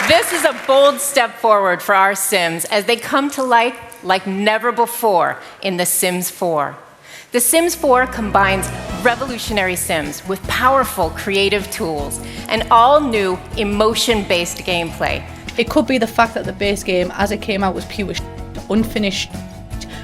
This is a bold step forward for our Sims as they come to life like never before in The Sims 4. The Sims 4 combines revolutionary Sims with powerful creative tools and all-new emotion-based gameplay. It could be the fact that the base game, as it came out, was pure unfinished.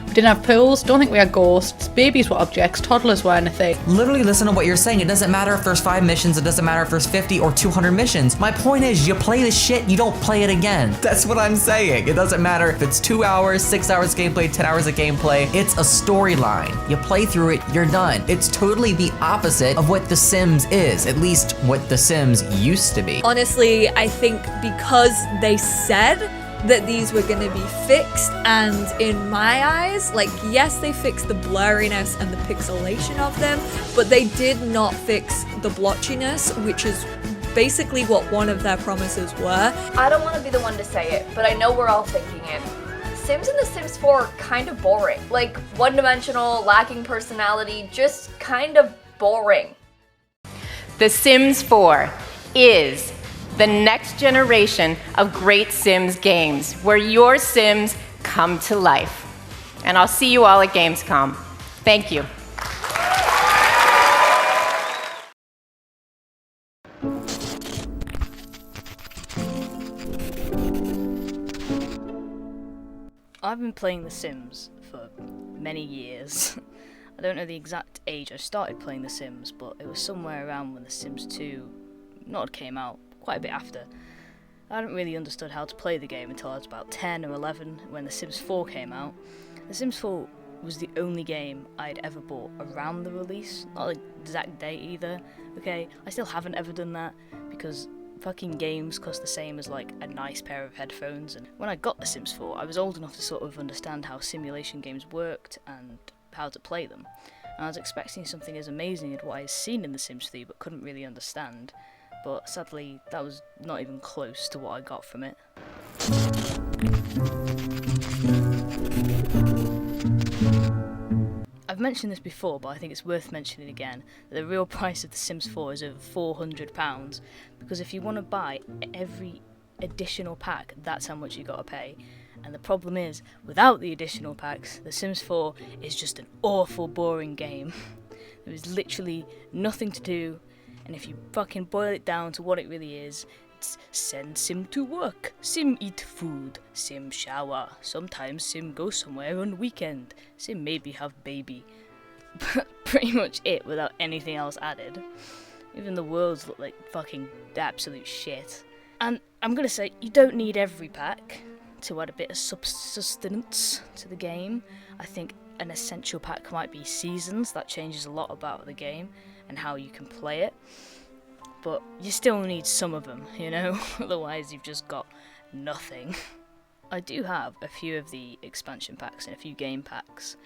We didn't have pools, don't think we had ghosts, babies were objects, toddlers were anything. Literally listen to what you're saying. It doesn't matter if there's 5 missions, it doesn't matter if there's 50 or 200 missions. My point is, you play the shit, you don't play it again. That's what I'm saying. It doesn't matter if it's 2 hours, 6 hours gameplay, 10 hours of gameplay. It's a storyline. You play through it, you're done. It's totally the opposite of what The Sims is, at least what The Sims used to be. Honestly, I think because they said that these were going to be fixed, and in my eyes, like, yes, they fixed the blurriness and the pixelation of them, but they did not fix the blotchiness, which is basically what one of their promises were. I don't want to be the one to say it, but I know we're all thinking it. Sims in The Sims 4 are kind of boring. Like, one-dimensional, lacking personality, just kind of boring. The Sims 4 is the next generation of great Sims games where your Sims come to life. And I'll see you all at Gamescom. Thank you. I've been playing The Sims for many years. I don't know the exact age I started playing The Sims, but it was somewhere around when The Sims 2 not came out, quite a bit after. I hadn't really understood how to play the game until I was about 10 or 11 when The Sims 4 came out. The Sims 4 was the only game I'd ever bought around the release, not the exact date either, okay? I still haven't ever done that because fucking games cost the same as like a nice pair of headphones, and when I got The Sims 4 I was old enough to sort of understand how simulation games worked and how to play them. And I was expecting something as amazing as what I had seen in The Sims 3 but couldn't really understand. But sadly, that was not even close to what I got from it. I've mentioned this before, but I think it's worth mentioning again, that the real price of The Sims 4 is over £400, because if you want to buy every additional pack, that's how much you gotta pay. And the problem is, without the additional packs, The Sims 4 is just an awful boring game. There is literally nothing to do, and if you fucking boil it down to what it really is, it's send Sim to work, Sim eat food, Sim shower, sometimes Sim go somewhere on weekend, Sim maybe have baby. Pretty much it, without anything else added. Even the worlds look like fucking absolute shit. And I'm gonna say, you don't need every pack to add a bit of sustenance to the game. I think an essential pack might be Seasons. That changes a lot about the game and how you can play it, but you still need some of them, you know? Otherwise you've just got nothing. I do have a few of the expansion packs and a few game packs,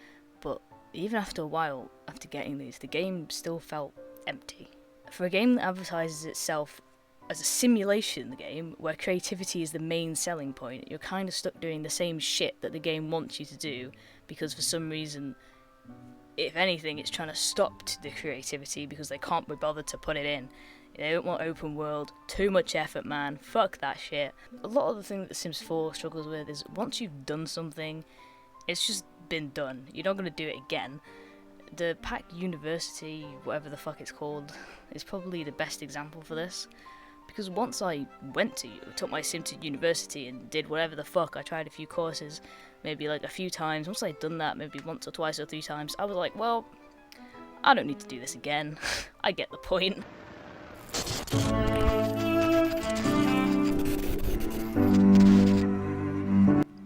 but even after a while after getting these, the game still felt empty. For a game that advertises itself as a simulation game, where creativity is the main selling point, you're kind of stuck doing the same shit that the game wants you to do, because for some reason, if anything, it's trying to stop the creativity because they can't be bothered to put it in. They don't want open world, too much effort, man, fuck that shit. A lot of the thing that The Sims 4 struggles with is once you've done something, it's just been done. You're not going to do it again. The Pack University, whatever the fuck it's called, is probably the best example for this. Because once I took my Sim to university and did whatever the fuck, I tried a few courses, maybe like a few times. Once I'd done that, maybe once or twice or 3 times, I was like, well, I don't need to do this again. I get the point.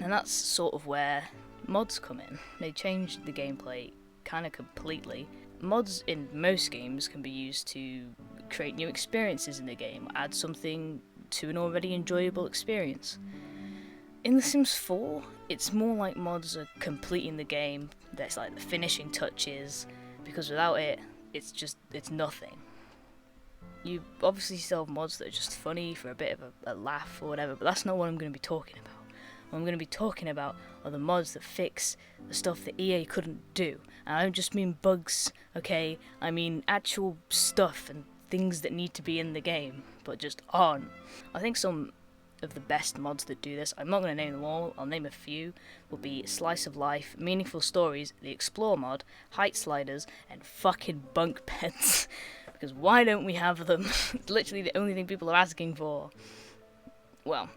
And that's sort of where mods come in. They changed the gameplay kind of completely. Mods in most games can be used to create new experiences in the game, add something to an already enjoyable experience. In The Sims 4, it's more like mods are completing the game, that's like the finishing touches, because without it, it's nothing. You obviously still have mods that are just funny for a bit of a laugh or whatever, but that's not what I'm going to be talking about. What I'm going to be talking about are the mods that fix the stuff that EA couldn't do. And I don't just mean bugs, okay? I mean actual stuff and things that need to be in the game, but just aren't. I think some of the best mods that do this. I'm not going to name them all, I'll name a few. Will be Slice of Life, Meaningful Stories, the Explore mod, Height Sliders, and fucking bunk beds. Because why don't we have them? It's literally the only thing people are asking for. Well,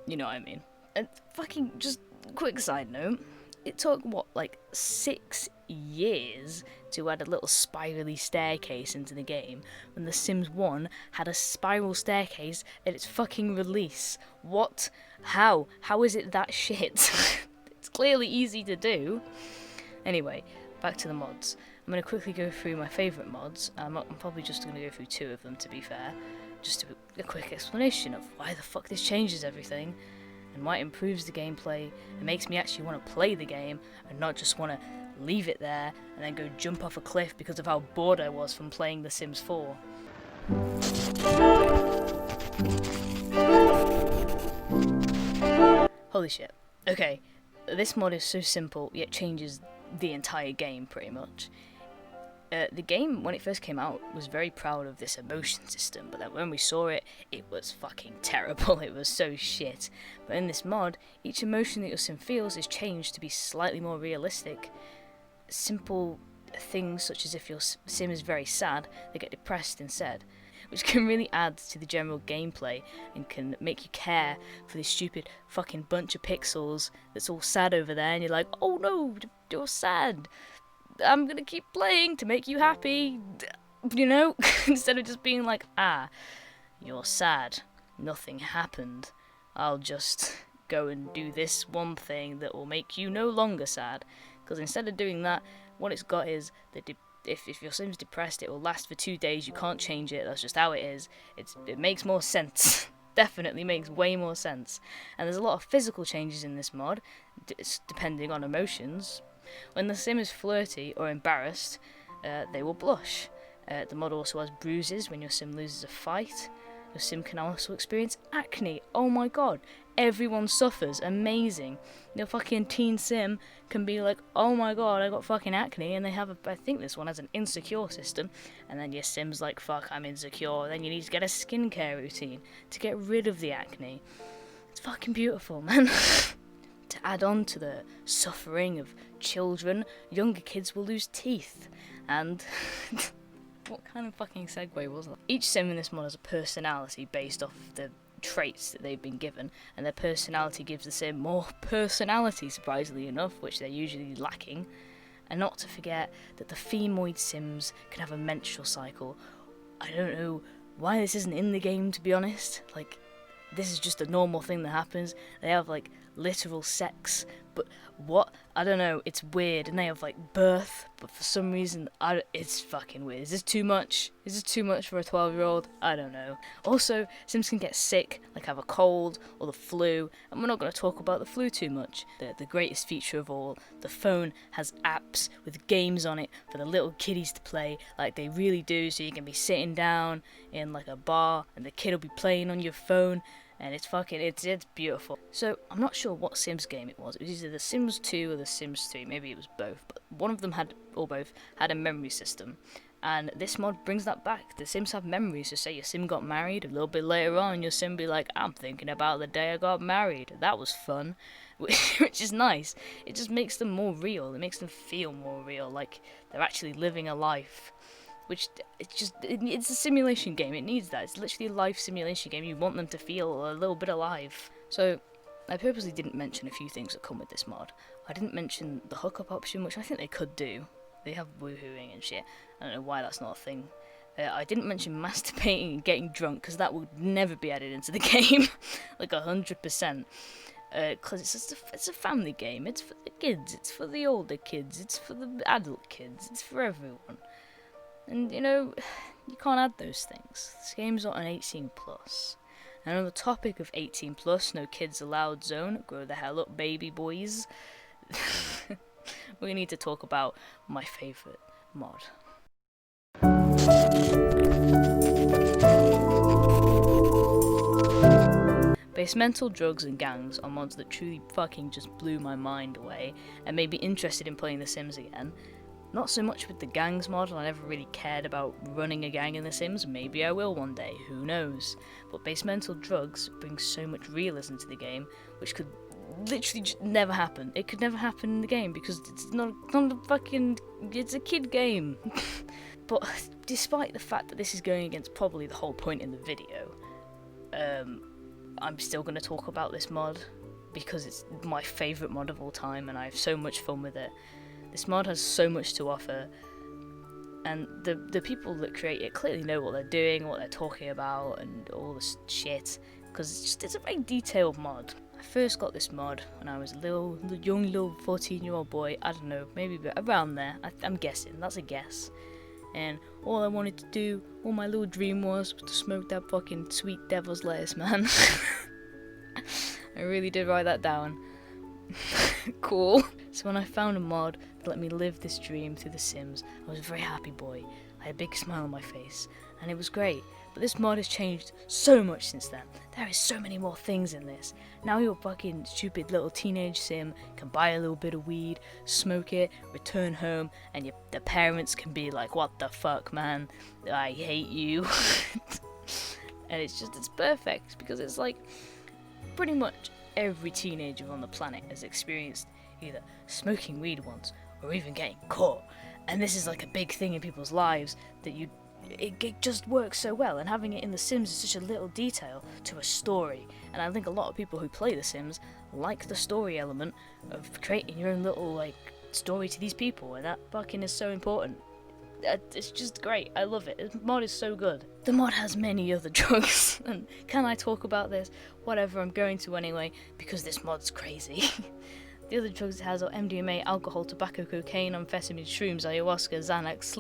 you know what I mean. And fucking, just quick side note, it took, what, like 6 years to add a little spirally staircase into the game when The Sims 1 had a spiral staircase at its fucking release. What? How? How is it that shit? It's clearly easy to do. Anyway, back to the mods. I'm going to quickly go through my favourite mods. I'm probably just going to go through 2 of them, to be fair. Just a quick explanation of why the fuck this changes everything, and why it improves the gameplay and makes me actually want to play the game and not just want to leave it there and then go jump off a cliff because of how bored I was from playing The Sims 4. Holy shit. Okay, this mod is so simple yet changes the entire game pretty much. The game, when it first came out, was very proud of this emotion system, but then when we saw it, it was fucking terrible. It was so shit. But in this mod, each emotion that your sim feels is changed to be slightly more realistic. Simple things such as if your sim is very sad, they get depressed instead, which can really add to the general gameplay and can make you care for this stupid fucking bunch of pixels that's all sad over there, and you're like, oh no, you're sad. I'm gonna keep playing to make you happy, you know, instead of just being like, ah, you're sad, nothing happened, I'll just go and do this one thing that will make you no longer sad, because instead of doing that, what it's got is that if your sim's depressed, it will last for 2 days, you can't change it, that's just how it is. It makes more sense. Definitely makes way more sense. And there's a lot of physical changes in this mod, depending on emotions. When the sim is flirty or embarrassed, they will blush. The mod also has bruises when your sim loses a fight. Your sim can also experience acne. Oh my god, everyone suffers. Amazing. Your fucking teen sim can be like, oh my god, I got fucking acne, and they have I think this one has an insecure system, and then your sim's like, fuck, I'm insecure. Then you need to get a skincare routine to get rid of the acne. It's fucking beautiful, man. To add on to the suffering of children, younger kids will lose teeth. And what kind of fucking segue was that? Each sim in this mod has a personality based off the traits that they've been given, and their personality gives the sim more personality, surprisingly enough, which they're usually lacking. And not to forget that the femoid sims can have a menstrual cycle. I don't know why this isn't in the game, to be honest. Like, this is just a normal thing that happens. They have like literal sex, but what? I don't know, it's weird. And they have like birth, but for some reason, it's fucking weird. Is this too much? Is this too much for a 12-year-old? I don't know. Also, Sims can get sick, like have a cold or the flu, and we're not going to talk about the flu too much. The greatest feature of all, the phone has apps with games on it for the little kiddies to play, like they really do, so you can be sitting down in like a bar, and the kid will be playing on your phone, and it's beautiful. So I'm not sure what Sims game it was. It was either The Sims 2 or The Sims 3. Maybe it was both, but one of them both had a memory system. And this mod brings that back. The Sims have memories. So say your sim got married, a little bit later on, your sim be like, I'm thinking about the day I got married. That was fun. Which is nice. It just makes them more real. It makes them feel more real, like they're actually living a life. Which, it's a simulation game, it needs that. It's literally a life simulation game. You want them to feel a little bit alive. So, I purposely didn't mention a few things that come with this mod. I didn't mention the hookup option, which I think they could do. They have woohooing and shit. I don't know why that's not a thing. I didn't mention masturbating and getting drunk, because that would never be added into the game. Like 100%. Because it's a family game. It's for the kids, it's for the older kids, it's for the adult kids, it's for everyone. And, you know, you can't add those things. This game's not an 18+. And on the topic of 18+, no kids allowed zone, grow the hell up, baby boys. We need to talk about my favourite mod. Basemental drugs and gangs are mods that truly fucking just blew my mind away and made me interested in playing The Sims again. Not so much with the gangs mod, I never really cared about running a gang in The Sims. Maybe I will one day, who knows. But basemental drugs bring so much realism to the game, which could literally just never happen. It could never happen in the game because it's not a fucking... it's a kid game. But despite the fact that this is going against probably the whole point in the video, I'm still going to talk about this mod because it's my favourite mod of all time and I have so much fun with it. This mod has so much to offer, and the people that create it clearly know what they're doing, what they're talking about, and all this shit, because it's a very detailed mod. I first got this mod when I was a young little 14-year-old boy, I don't know, maybe around there, I'm guessing, that's a guess. And all I wanted to do, all my little dream was to smoke that fucking sweet devil's lettuce, man. I really did write that down. Cool. So when I found a mod that let me live this dream through The Sims, I was a very happy boy. I had a big smile on my face, and it was great. But this mod has changed so much since then. There is so many more things in this. Now your fucking stupid little teenage sim can buy a little bit of weed, smoke it, return home, and the parents can be like, what the fuck, man? I hate you. And it's perfect, because it's like, pretty much every teenager on the planet has experienced either smoking weed once or even getting caught, and this is like a big thing in people's lives that it just works so well, and having it in The Sims is such a little detail to a story, and I think a lot of people who play The Sims like the story element of creating your own little like story to these people, and that fucking is so important. It's just great. I love it. The mod is so good. The mod has many other drugs, and can I talk about this? Whatever, I'm going to anyway, because this mod's crazy. The other drugs it has are MDMA, alcohol, tobacco, cocaine, amphetamine, shrooms, ayahuasca, Xanax,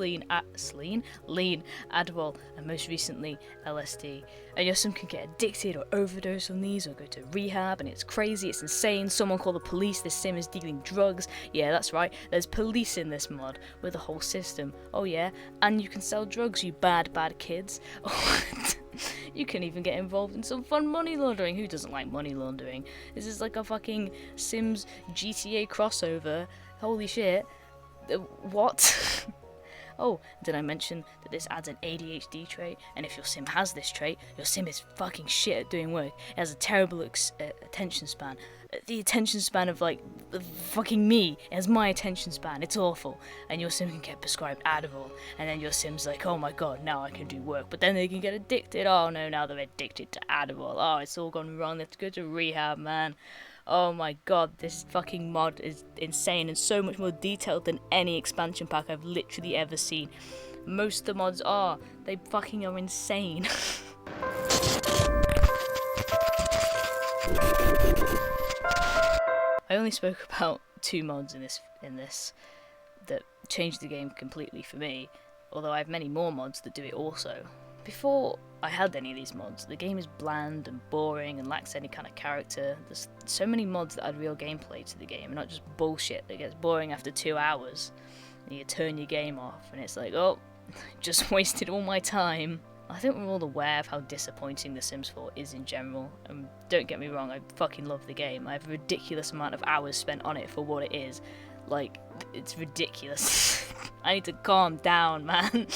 lean, Adderall, and most recently LSD. And your sim can get addicted or overdose on these or go to rehab, and it's crazy, it's insane. Someone call the police, this sim is dealing drugs. Yeah, that's right, there's police in this mod with a whole system. Oh yeah, and you can sell drugs, you bad kids. You can even get involved in some fun money laundering. Who doesn't like money laundering? This is like a fucking Sims GTA crossover. Holy shit. What? Oh, did I mention that this adds an ADHD trait? And if your sim has this trait, your sim is fucking shit at doing work. It has a terrible attention span. The attention span of like fucking me. It has my attention span. It's awful. And your sim can get prescribed Adderall, and then your sim's like, oh my god, now I can do work. But then they can get addicted. Oh no, now they're addicted to Adderall. Oh, it's all gone wrong. They have to go to rehab, man. Oh my god, this fucking mod is insane and so much more detailed than any expansion pack I've literally ever seen. Most of the mods are. They fucking are insane. I only spoke about 2 mods in this that changed the game completely for me, although I have many more mods that do it also. Before I had any of these mods, the game is bland and boring and lacks any kind of character. There's so many mods that add real gameplay to the game, not just bullshit that gets boring after 2 hours. And you turn your game off and it's like, oh, just wasted all my time. I think we're all aware of how disappointing The Sims 4 is in general, and don't get me wrong, I fucking love the game. I have a ridiculous amount of hours spent on it for what it is. Like, it's ridiculous. I need to calm down, man.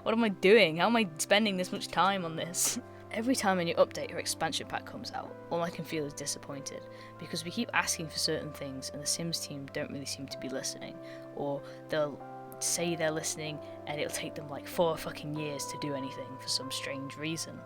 What am I doing? How am I spending this much time on this? Every time a new update or expansion pack comes out, all I can feel is disappointed, because we keep asking for certain things and the Sims team don't really seem to be listening, or they'll say they're listening and it'll take them like 4 fucking years to do anything for some strange reason.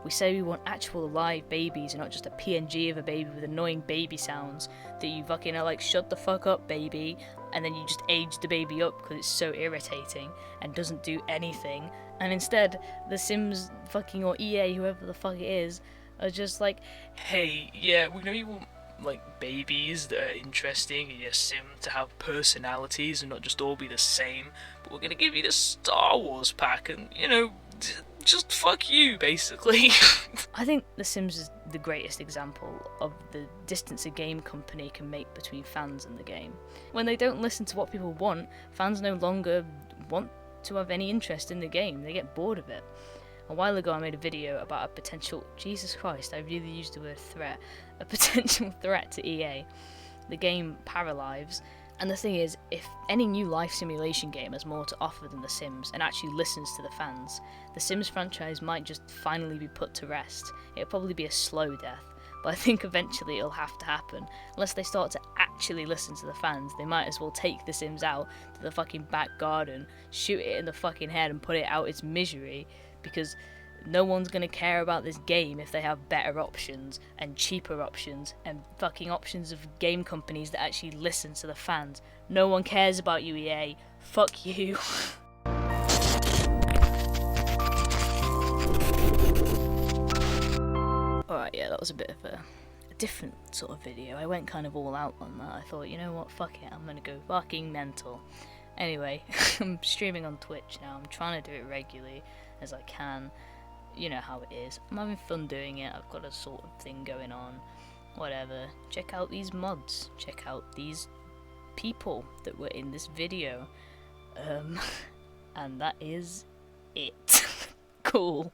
We say we want actual live babies and not just a PNG of a baby with annoying baby sounds that you fucking are like, shut the fuck up baby, and then you just age the baby up because it's so irritating and doesn't do anything. And instead, the Sims fucking, or EA, whoever the fuck it is, are just like, hey, yeah, we know you want like babies that are interesting in your sim to have personalities and not just all be the same, but we're gonna give you the Star Wars pack and, you know, just fuck you, basically. I think The Sims is the greatest example of the distance a game company can make between fans and the game. When they don't listen to what people want, fans no longer want to have any interest in the game. They get bored of it. A while ago I made a video about a potential, Jesus Christ, I really used the word threat, a potential threat to EA, the game Paralives, And the thing is, if any new life simulation game has more to offer than The Sims and actually listens to the fans, the Sims franchise might just finally be put to rest. It'll probably be a slow death, but I think eventually it'll have to happen. Unless they start to actually listen to the fans, they might as well take The Sims out to the fucking back garden, shoot it in the fucking head and put it out its misery, because no one's gonna care about this game if they have better options and cheaper options and fucking options of game companies that actually listen to the fans. No one cares about you, EA. Fuck you. Alright, yeah, that was a bit of a different sort of video. I went kind of all out on that. I thought, you know what, fuck it, I'm gonna go fucking mental. Anyway, I'm streaming on Twitch now. I'm trying to do it regularly as I can. You know how it is. I'm having fun doing it. I've got a sort of thing going on. Whatever. Check out these mods. Check out these people that were in this video. And that is it. Cool.